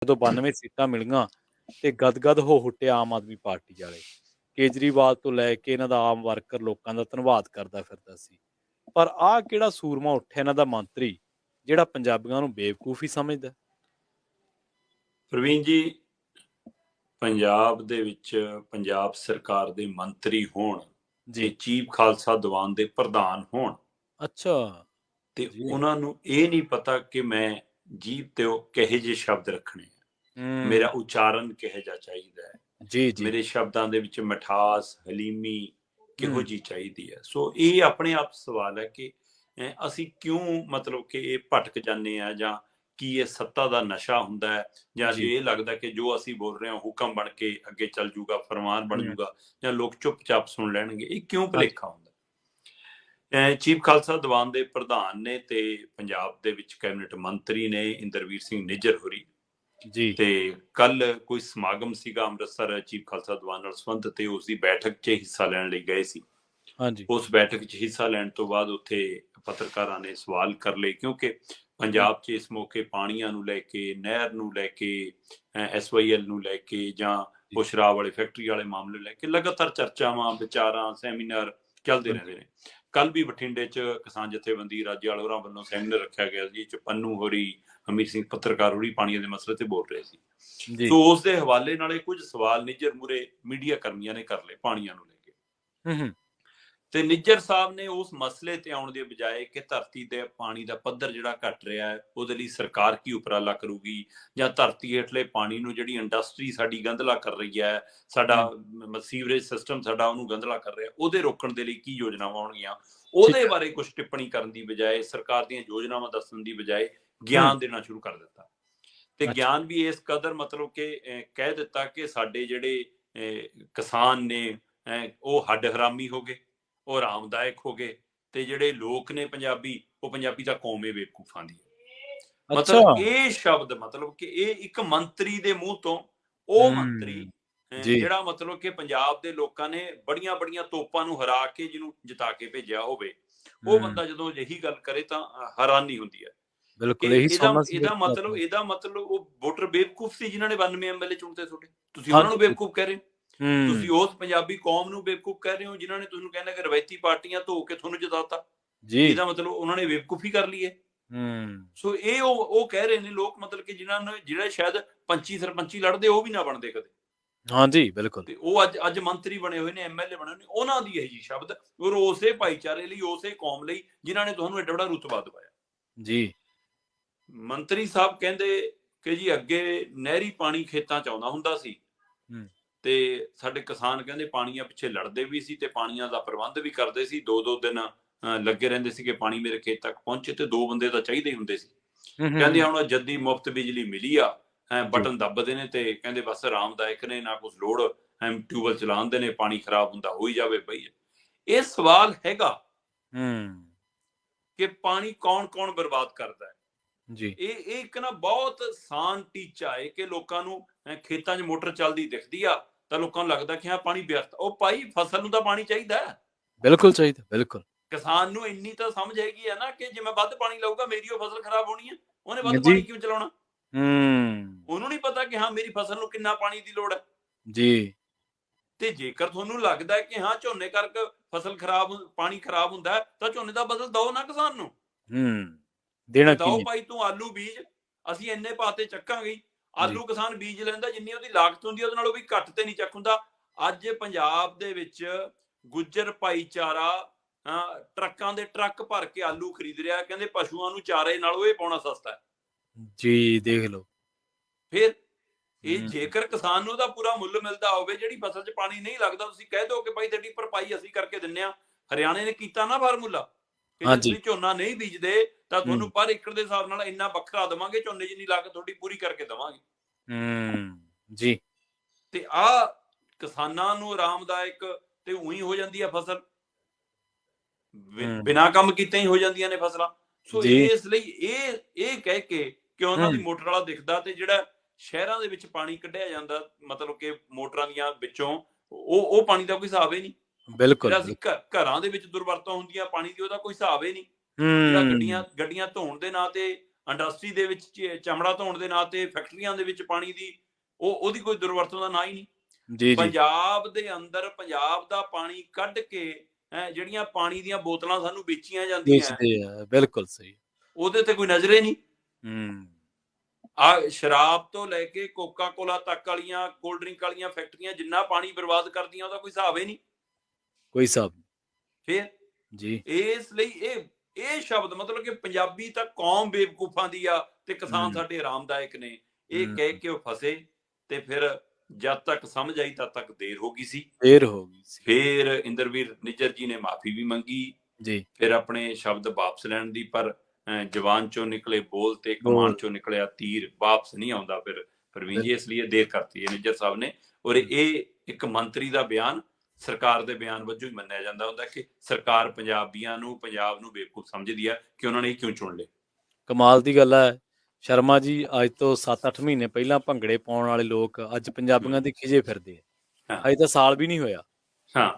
ਜਦੋਂ 92 ਸੀਟਾਂ ਮਿਲੀਆਂ ਤੇ ਗਦਗਦ ਹੋ ਉੱਠੇ ਆਮ ਆਦਮੀ ਪਾਰਟੀ ਵਾਲੇ। ਕੇਜਰੀਵਾਲ ਤੋਂ ਲੈ ਕੇ ਇਹਨਾਂ ਦਾ ਆਮ ਵਰਕਰ ਲੋਕਾਂ ਦਾ ਧੰਨਵਾਦ ਕਰਦਾ ਫਿਰਦਾ ਸੀ। ਪਰ ਆਹ ਕਿਹੜਾ ਸੂਰਮਾ ਉੱਠਿਆ ਇਹਨਾਂ ਦਾ ਮੰਤਰੀ, ਜਿਹੜਾ ਪੰਜਾਬੀਆਂ ਨੂੰ ਬੇਵਕੂਫ ਹੀ ਸਮਝਦਾ। ਪ੍ਰਵੀਨ ਜੀ, ਪੰਜਾਬ ਦੇ ਵਿੱਚ ਪੰਜਾਬ ਸਰਕਾਰ ਦੇ ਮੰਤਰੀ ਹੋਣ ਤੇ ਚੀਫ ਖਾਲਸਾ ਦੀਵਾਨ ਦੇ ਪ੍ਰਧਾਨ ਹੋਣ, ਅੱਛਾ, ਤੇ ਉਹਨਾਂ ਨੂੰ ਇਹ ਨਹੀਂ ਪਤਾ ਕਿ ਮੈਂ ਜੀਭ ਤੇ ਉਹ ਕਿਹੇ ਜਿਹੇ ਸ਼ਬਦ ਰੱਖਣੇ ਆ, ਮੇਰਾ ਉਚਾਰਨ ਕਿਹੋ ਜਿਹਾ ਚਾਹੀਦਾ ਹੈ, ਮੇਰੇ ਸ਼ਬਦਾਂ ਦੇ ਵਿੱਚ ਮਿਠਾਸ, ਹਲੀਮੀ ਕਿਹੋ ਜਿਹੀ ਚਾਹੀਦੀ ਹੈ। ਸੋ ਇਹ ਆਪਣੇ ਆਪ ਸਵਾਲ ਹੈ ਕਿ ਅਸੀਂ ਕਿਉਂ ਮਤਲਬ ਕਿ ਇਹ ਭਟਕ ਜਾਂਦੇ ਆ, ਜਾਂ ਕੀ ਇਹ ਸੱਤਾ ਦਾ ਨਸ਼ਾ ਹੁੰਦਾ ਹੈ, ਜਾਂ ਇਹ ਲੱਗਦਾ ਕਿ ਜੋ ਅਸੀਂ ਬੋਲ ਰਹੇ ਹਾਂ ਹੁਕਮ ਬਣ ਕੇ ਅੱਗੇ ਚੱਲ ਜੂਗਾ, ਫਰਮਾਨ ਬਣ ਜੂਗਾ, ਜਾਂ ਲੋਕ ਚੁੱਪਚਾਪ ਸੁਣ ਲੈਣਗੇ। ਇਹ ਕਿਉਂ ਭੁਲੇਖਾ ਹੁੰਦਾ? ਚੀਫ ਖਾਲਸਾ ਦੀਵਾਨ ਦੇ ਪ੍ਰਧਾਨ ਨੇ ਤੇ ਪੰਜਾਬ ਦੇ ਵਿੱਚ ਕੈਬਨਿਟ ਮੰਤਰੀ ਨੇ ਇੰਦਰਵੀਰ ਸਿੰਘ ਨਿੱਜਰ ਹੋਰੀ ਜੀ, ਤੇ ਕੱਲ ਕੋਈ ਸਮਾਗਮ ਸੀਗਾ ਅੰਮ੍ਰਿਤਸਰ ਚੀਫ ਖਾਲਸਾ ਦੀਵਾਨ ਨਾਲ ਸੰਬੰਧਿਤ, ਤੇ ਉਸ ਦੀ ਬੈਠਕ 'ਚ ਹਿੱਸਾ ਲੈਣ ਲਈ ਗਏ ਸੀ। ਉਸ ਬੈਠਕ 'ਚ ਹਿੱਸਾ ਲੈਣ ਤੋਂ ਬਾਅਦ ਉੱਥੇ ਪੱਤਰਕਾਰਾਂ ਨੇ ਸਵਾਲ ਕਰ ਲਏ, ਕਿਉਂਕਿ ਪੰਜਾਬ 'ਚ ਇਸ ਮੌਕੇ ਪਾਣੀਆਂ ਨੂੰ ਲੈ ਕੇ, ਨਹਿਰ ਨੂੰ ਲੈ ਕੇ, SYL ਨੂੰ ਲੈ ਕੇ, ਜਾਂ ਉਹ ਸ਼ਰਾਬ ਵਾਲੇ ਫੈਕਟਰੀ ਵਾਲੇ ਮਾਮਲੇ ਲੈ ਕੇ ਲਗਾਤਾਰ ਚਰਚਾਵਾਂ, ਵਿਚਾਰਾਂ, ਸੈਮੀਨਾਰ ਚੱਲਦੇ ਰਹਿੰਦੇ ਨੇ। ਕੱਲ ਵੀ ਬਠਿੰਡੇ 'ਚ ਕਿਸਾਨ ਜਥੇਬੰਦੀ ਰਾਜੇਵਾਲ ਹੋਰਾਂ ਵੱਲੋਂ ਸੈਮੀਨਾਰ ਰੱਖਿਆ ਗਿਆ ਸੀ, ਚ ਪੰਨੂ ਹੋਰੀ, ਹਮੀਰ ਸਿੰਘ ਪੱਤਰਕਾਰ ਹੋਰੀ ਪਾਣੀਆਂ ਦੇ ਮਸਲੇ ਤੇ ਬੋਲ ਰਹੇ ਸੀ। ਸੋ ਉਸ ਦੇ ਹਵਾਲੇ ਨਾਲ ਕੁਝ ਸਵਾਲ ਨਿੱਜਰ ਮੂਰੇ ਮੀਡੀਆ ਕਰਮੀਆਂ ਨੇ ਕਰ ਲਏ ਪਾਣੀਆਂ ਨੂੰ ਲੈ ਕੇ, ਤੇ ਨਿੱਜਰ ਸਾਹਿਬ ਨੇ ਉਸ ਮਸਲੇ ਤੇ ਆਉਣ ਦੇ ਬਜਾਏ ਕਿ ਧਰਤੀ ਦੇ ਪਾਣੀ ਦਾ ਪੱਧਰ ਜਿਹੜਾ ਘਟ ਰਿਹਾ ਹੈ ਉਹਦੇ ਲਈ ਸਰਕਾਰ ਕੀ ਉਪਰਾਲਾ ਕਰੂਗੀ, ਜਾਂ ਧਰਤੀ ਹੇਠਲੇ ਪਾਣੀ ਨੂੰ ਜਿਹੜੀ ਇੰਡਸਟਰੀ ਸਾਡੀ ਗੰਧਲਾ ਕਰ ਰਹੀ ਹੈ, ਸਾਡਾ ਸੀਵਰੇਜ ਸਿਸਟਮ ਸਾਡਾ ਉਹਨੂੰ ਗੰਧਲਾ ਕਰ ਰਿਹਾ, ਉਹਦੇ ਰੋਕਣ ਦੇ ਲਈ ਕੀ ਯੋਜਨਾਵਾਂ ਹੋਣਗੀਆਂ, ਉਹਦੇ ਬਾਰੇ ਕੁਝ ਟਿੱਪਣੀ ਕਰਨ ਦੀ ਬਜਾਏ, ਸਰਕਾਰ ਦੀਆਂ ਯੋਜਨਾਵਾਂ ਦੱਸਣ ਦੀ ਬਜਾਏ ਗਿਆਨ ਦੇਣਾ ਸ਼ੁਰੂ ਕਰ ਦਿੱਤਾ। ਤੇ ਗਿਆਨ ਵੀ ਇਸ ਕਦਰ ਮਤਲਬ ਕਿ ਕਹਿ ਦਿੱਤਾ ਕਿ ਸਾਡੇ ਜਿਹੜੇ ਕਿਸਾਨ ਨੇ ਉਹ ਹੱਡ ਹਰਾਮੀ ਹੋ ਗਏ, ਉਹ ਆਰਾਮਦਾਇਕ ਹੋ ਗਏ, ਤੇ ਜਿਹੜੇ ਲੋਕ ਨੇ ਪੰਜਾਬੀ, ਉਹ ਪੰਜਾਬੀ ਤਾਂ ਕੌਮ ਏ ਬੇਵਕੂਫਾਂ ਦੀ। ਮਤਲਬ ਇਹ ਸ਼ਬਦ, ਮਤਲਬ ਕਿ ਇਹ ਇੱਕ ਮੰਤਰੀ ਦੇ ਮੂੰਹ ਤੋਂ, ਉਹ ਮੰਤਰੀ ਜਿਹੜਾ ਮਤਲਬ ਕਿ ਪੰਜਾਬ ਦੇ ਲੋਕਾਂ ਨੇ ਬੜੀਆਂ ਬੜੀਆਂ ਤੋਪਾਂ ਨੂੰ ਹਰਾ ਕੇ ਜਿਹਨੂੰ ਜਿਤਾ ਕੇ ਭੇਜਿਆ ਹੋਵੇ, ਉਹ ਬੰਦਾ ਜਦੋਂ ਇਹੀ ਗੱਲ ਕਰੇ ਤਾਂ ਹੈਰਾਨੀ ਹੁੰਦੀ ਹੈ। ਇਹਦਾ ਮਤਲਬ ਉਹ ਵੋਟਰ ਬੇਵਕੂਫ ਸੀ ਜਿਨ੍ਹਾਂ ਨੇ 92 MLA ਚੁਣਤੇ ਤੁਹਾਡੇ, ਤੁਸੀਂ ਉਹਨਾਂ ਨੂੰ ਬੇਵਕੂਫ ਕਹਿ ਰਹੇ ਹੋ। ਤੁਸੀਂ ਉਸ ਪੰਜਾਬੀ ਕੌਮ ਨੂੰ ਬੇਵਕੂਫ ਕਹਿ ਰਹੇ ਹੋ ਜਿਨ੍ਹਾਂ ਨੇ ਤੁਹਾਨੂੰ ਕਹਿੰਦਾ ਕਿ ਰਵਾਇਤੀ ਪਾਰਟੀਆਂ ਧੋ ਕੇ ਤੁਹਾਨੂੰ ਜਿਤਾਤਾ। ਇਹਦਾ ਮਤਲਬ ਉਹਨਾਂ ਨੇ ਬੇਵਕੂਫੀ ਕਰ ਲਈ ਹੈ। ਸੋ ਇਹ ਉਹ ਕਹਿ ਰਹੇ ਨੇ ਲੋਕ, ਮਤਲਬ ਕਿ ਜਿਨ੍ਹਾਂ ਨੂੰ, ਜਿਹੜੇ ਸ਼ਾਇਦ ਪੰਚੀ ਸਰਪੰਚੀ ਲੜਦੇ ਉਹ ਵੀ ਨਾ ਬਣਦੇ ਕਦੇ। ਹਾਂਜੀ ਬਿਲਕੁਲ। ਤੇ ਉਹ ਅੱਜ ਮੰਤਰੀ ਬਣੇ ਹੋਏ ਨੇ, MLA ਬਣੇ ਹੋਏ ਨੇ, ਉਹਨਾਂ ਦੀ ਇਹ ਜੀ ਸ਼ਬਦ, ਔਰ ਉਸੇ ਭਾਈਚਾਰੇ ਲਈ, ਉਸੇ ਕੌਮ ਲਈ ਜਿਨ੍ਹਾਂ ਨੇ ਤੁਹਾਨੂੰ ਐਡਾ ਵੱਡਾ ਰੁਤਬਾ ਦਵਾਇਆ ਜੀ। ਮੰਤਰੀ ਸਾਹਿਬ ਕਹਿੰਦੇ ਕਿ ਜੀ ਅੱਗੇ ਨਹਿਰੀ ਪਾਣੀ ਖੇਤਾਂ 'ਚ ਆਉਂਦਾ ਹੁੰਦਾ ਸੀ, ਤੇ ਸਾਡੇ ਕਿਸਾਨ ਕਹਿੰਦੇ ਪਾਣੀਆਂ ਪਿੱਛੇ ਲੜਦੇ ਵੀ ਸੀ ਤੇ ਪਾਣੀਆਂ ਦਾ ਪ੍ਰਬੰਧ ਵੀ ਕਰਦੇ ਸੀ। 2-2 ਦਿਨ ਲੱਗੇ ਰਹਿੰਦੇ ਸੀ ਕਿ ਪਾਣੀ ਮੇਰੇ ਖੇਤ ਤੱਕ ਪਹੁੰਚੇ, ਤੇ 2 ਬੰਦੇ ਤਾਂ ਚਾਹੀਦੇ ਹੁੰਦੇ ਸੀ। ਕਹਿੰਦੇ ਹੁਣ ਜੱਦੀ ਮੁਫਤ ਬਿਜਲੀ ਮਿਲੀ ਆ, ਬਟਨ ਦੱਬਦੇ ਨੇ ਤੇ ਕਹਿੰਦੇ ਬਸ ਆਰਾਮਦਾਇਕ ਨੇ, ਨਾ ਕੁਛ ਲੋੜ, ਟਿਊਬਵੈਲ ਚਲਾਉਂਦੇ ਨੇ, ਪਾਣੀ ਖਰਾਬ ਹੁੰਦਾ ਹੋਈ ਜਾਵੇ ਪਈ। ਇਹ ਸਵਾਲ ਹੈਗਾ ਕਿ ਪਾਣੀ ਕੌਣ ਕੌਣ ਬਰਬਾਦ ਕਰਦਾ ਹੈ ਜੀ। ਇਹ ਇੱਕ ਨਾ ਬਹੁਤ ਆਸਾਨ ਟੀਚਾ ਹੈ ਕਿ ਲੋਕਾਂ ਨੂੰ ਖੇਤਾਂ 'ਚ ਮੋਟਰ ਚੱਲਦੀ ਦਿਖਦੀ ਆ ਤਾਂ ਲੋਕਾਂ ਨੂੰ ਲੱਗਦਾ ਕਿ ਹਾਂ ਪਾਣੀ ਵਿਅਰਥ। ਉਹ ਭਾਈ ਫਸਲ ਨੂੰ ਤਾਂ ਪਾਣੀ ਚਾਹੀਦਾ, ਬਿਲਕੁਲ ਚਾਹੀਦਾ, ਬਿਲਕੁਲ। ਕਿਸਾਨ ਨੂੰ ਇੰਨੀ ਤਾਂ ਸਮਝ ਹੈਗੀ ਆ ਨਾ ਕਿ ਜੇ ਮੈਂ ਵੱਧ ਪਾਣੀ ਲਾਊਗਾ ਮੇਰੀ ਉਹ ਫਸਲ ਖਰਾਬ ਹੋਣੀ ਹੈ, ਉਹਨੇ ਵੱਧ ਪਾਣੀ ਕਿਉਂ ਚਲਾਉਣਾ? ਉਹਨੂੰ ਨਹੀਂ ਪਤਾ ਕਿ ਹਾਂ ਮੇਰੀ ਫਸਲ ਨੂੰ ਕਿੰਨਾ ਪਾਣੀ ਦੀ ਲੋੜ ਹੈ ਜੀ। ਤੇ ਜੇਕਰ ਤੁਹਾਨੂੰ ਲੱਗਦਾ ਕਿ ਹਾਂ ਝੋਨੇ ਕਰਕੇ ਫਸਲ ਖਰਾਬ, ਪਾਣੀ ਖਰਾਬ ਹੁੰਦਾ ਤਾਂ ਝੋਨੇ ਦਾ ਬਦਲ ਦਓ ਨਾ ਕਿਸਾਨ ਨੂੰ। ਦੇਣਾ ਦਓ ਭਾਈ, ਤੂੰ ਆਲੂ ਬੀਜ, ਅਸੀਂ ਇੰਨੇ ਪਾਤੇ ਚੱਕਾਂਗੇ। ਆਲੂ ਕਿਸਾਨ ਬੀਜ ਲੈਂਦਾ, ਜਿੰਨੀ ਉਹਦੀ ਲਾਗਤ ਹੁੰਦੀ ਉਹਦੇ ਨਾਲੋਂ ਵੀ ਘੱਟ ਤੇ ਨਹੀਂ ਚੱਕ ਹੁੰਦਾ। ਅੱਜ ਪੰਜਾਬ ਦੇ ਵਿੱਚ ਗੁੱਜਰ ਭਾਈਚਾਰਾ ਟਰੱਕਾਂ ਦੇ ਟਰੱਕ ਭਰ ਕੇ ਆਲੂ ਖਰੀਦ ਰਿਹਾ, ਕਹਿੰਦੇ ਪਸ਼ੂਆਂ ਨੂੰ ਚਾਰੇ ਨਾਲੋਂ ਇਹ ਪਾਉਣਾ ਸਸਤਾ ਹੈ ਜੀ। ਦੇਖ ਲਓ ਫਿਰ ਇਹ, ਜੇਕਰ ਕਿਸਾਨ ਨੂੰ ਉਹਦਾ ਪੂਰਾ ਮੁੱਲ ਮਿਲਦਾ ਹੋਵੇ, ਜਿਹੜੀ ਫਸਲ 'ਚ ਪਾਣੀ ਨਹੀਂ ਲੱਗਦਾ, ਤੁਸੀਂ ਕਹਿ ਦਿਓ ਕਿ ਭਾਈ ਤੁਹਾਡੀ ਭਰਪਾਈ ਅਸੀਂ ਕਰਕੇ ਦਿੰਨੇ ਆ। ਹਰਿਆਣੇ ਨੇ ਕੀਤਾ ਨਾ ਫਾਰਮੂਲਾ ਕਿ ਜੇ ਤੁਸੀਂ ਝੋਨਾ ਨਹੀਂ ਬੀਜਦੇ ਤਾਂ ਤੁਹਾਨੂੰ ਪਰ ਏਕੜ ਦੇ ਹਿਸਾਬ ਨਾਲ ਇੰਨਾ ਵੱਖਰਾ ਦੇਵਾਂਗੇ, ਝੋਨੇ ਜਿੰਨੀ ਲਾਗਤ ਤੁਹਾਡੀ ਪੂਰੀ ਕਰਕੇ ਦੇਵਾਂਗੇ ਜੀ। ਤੇ ਆ ਕਿਸਾਨਾਂ ਨੂੰ ਆਰਾਮਦਾਇਕ ਤੇ ਉਹੀ ਹੋ ਜਾਂਦੀ ਆ ਫਸਲ, ਬਿਨਾਂ ਕੰਮ ਕੀਤੇ ਹੀ ਹੋ ਜਾਂਦੀਆਂ ਨੇ ਫਸਲਾਂ। ਸੋ ਇਸ ਲਈ ਇਹ ਕਹਿ ਕੇ ਕਿ ਉਹਨਾਂ ਦੀ ਮੋਟਰ ਵਾਲਾ ਦਿਖਦਾ, ਤੇ ਜਿਹੜਾ ਸ਼ਹਿਰਾਂ ਦੇ ਵਿੱਚ ਪਾਣੀ ਕੱਢਿਆ ਜਾਂਦਾ, ਮਤਲਬ ਕਿ ਮੋਟਰਾਂ ਦੀਆਂ ਵਿੱਚੋਂ, ਉਹ ਪਾਣੀ ਦਾ ਕੋਈ ਹਿਸਾਬ ਹੀ ਨਹੀਂ। ਬਿਲਕੁਲ। ਅਸੀਂ ਘਰਾਂ ਦੇ ਵਿੱਚ ਦੁਰਵਰਤੋਂ ਹੁੰਦੀਆਂ ਪਾਣੀ ਦੀ, ਉਹਦਾ ਕੋਈ ਹਿਸਾਬ ਹੀ ਨਹੀਂ। ਜਿਹੜਾ ਗੱਡੀਆਂ ਧੋਣ ਦੇ ਨਾਂ ਤੇ ਇੰਡਸਟਰੀ ਦੇ ਵਿੱਚ ਚਮੜਾ ਧੋਣ ਦੇ ਨਾਂ ਤੇ ਫੈਕਟਰੀਆਂ ਦੇ ਵਿੱਚ ਪਾਣੀ ਦੀ ਉਹਦੀ ਕੋਈ ਦੁਰਵਰਤੋਂ ਦਾ ਨਾਂ ਹੀ ਨਹੀਂ। ਜੀ ਪੰਜਾਬ ਦੇ ਅੰਦਰ ਪੰਜਾਬ ਦਾ ਪਾਣੀ ਕੱਢ ਕੇ ਜਿਹੜੀਆਂ ਪਾਣੀ ਦੀਆਂ ਬੋਤਲਾਂ ਸਾਨੂੰ ਵੇਚੀਆਂ ਜਾਂਦੀਆਂ, ਬਿਲਕੁਲ ਸਹੀ, ਉਹਦੇ ਤੇ ਕੋਈ ਨਜ਼ਰੇ ਨਹੀਂ। ਆ ਸ਼ਰਾਬ ਤੋਂ ਲੈ ਕੇ ਕੋਕਾ ਕੋਲਾ ਤੱਕ ਵਾਲੀਆਂ ਕੋਲਡ ਡਰਿੰਕ ਵਾਲੀਆਂ ਫੈਕਟਰੀਆਂ ਜਿੰਨਾ ਪਾਣੀ ਬਰਬਾਦ ਕਰਦੀਆਂ ਉਹਦਾ ਕੋਈ ਹਿਸਾਬ ਹੀ ਨਹੀਂ, ਕੋਈ ਹਿਸਾਬ ਨਹੀਂ। ਫਿਰ ਜੀ ਇਸ ਲਈ ਇਹ ਸ਼ਬਦ ਮਤਲਬ ਕਿ ਪੰਜਾਬੀ ਤਾਂ ਕੌਮ ਬੇਵਕੂਫਾਂ ਦੀ ਆ ਤੇ ਕਿਸਾਨ ਸਾਡੇ ਆਰਾਮਦਾਇਕ ਨੇ, ਇਹ ਕਹਿ ਕੇ ਉਹ ਫਸੇ। ਤੇ ਫਿਰ ਜਦ ਤੱਕ ਸਮਝ ਆਈ ਤਦ ਤੱਕ ਦੇਰ ਹੋ ਗਈ ਸੀ। ਫਿਰ ਇੰਦਰਵੀਰ ਨਿੱਜਰ ਜੀ ਨੇ ਮਾਫੀ ਵੀ ਮੰਗੀ ਜੀ, ਫਿਰ ਆਪਣੇ ਸ਼ਬਦ ਵਾਪਸ ਲੈਣ ਦੀ, ਪਰ ਜਵਾਨ ਚੋਂ ਨਿਕਲੇ ਬੋਲ ਤੇ ਕਮਾਨ ਚੋਂ ਨਿਕਲਿਆ ਤੀਰ ਵਾਪਸ ਨਹੀਂ ਆਉਂਦਾ ਫਿਰ ਪ੍ਰਵੀਨ ਜੀ, ਇਸ ਲਈ ਦੇਰ ਕਰਤੀ ਹੈ ਨਿੱਜਰ ਸਾਹਿਬ ਨੇ। ਔਰ ਇਹ ਇੱਕ ਮੰਤਰੀ ਦਾ ਬਿਆਨ ਸਰਕਾਰ ਦੇ ਬਿਆਨ ਵਜੋਂ ਹੀ ਮੰਨਿਆ ਜਾਂਦਾ ਹੁੰਦਾ ਕਿ ਸਰਕਾਰ ਪੰਜਾਬ ਨੂੰ ਬੇਵਕੂਫ ਸਮਝਦੀ ਆ ਕਿ ਉਹਨਾਂ ਨੇ ਕਿਉਂ ਚੁਣ ਲਏ। ਕਮਾਲ ਦੀ ਗੱਲ ਹੈ ਸ਼ਰਮਾ ਜੀ, ਅੱਜ ਤੋਂ 7-8 ਮਹੀਨੇ ਪਹਿਲਾਂ ਭੰਗੜੇ ਪਾਉਣ ਵਾਲੇ ਲੋਕ ਅੱਜ ਪੰਜਾਬੀਆਂ ਦੇ ਖਿਜੇ ਫਿਰਦੇ ਆ, ਅਜੇ ਤਾਂ ਸਾਲ ਵੀ ਨਹੀਂ ਹੋਇਆ। ਹਾਂ,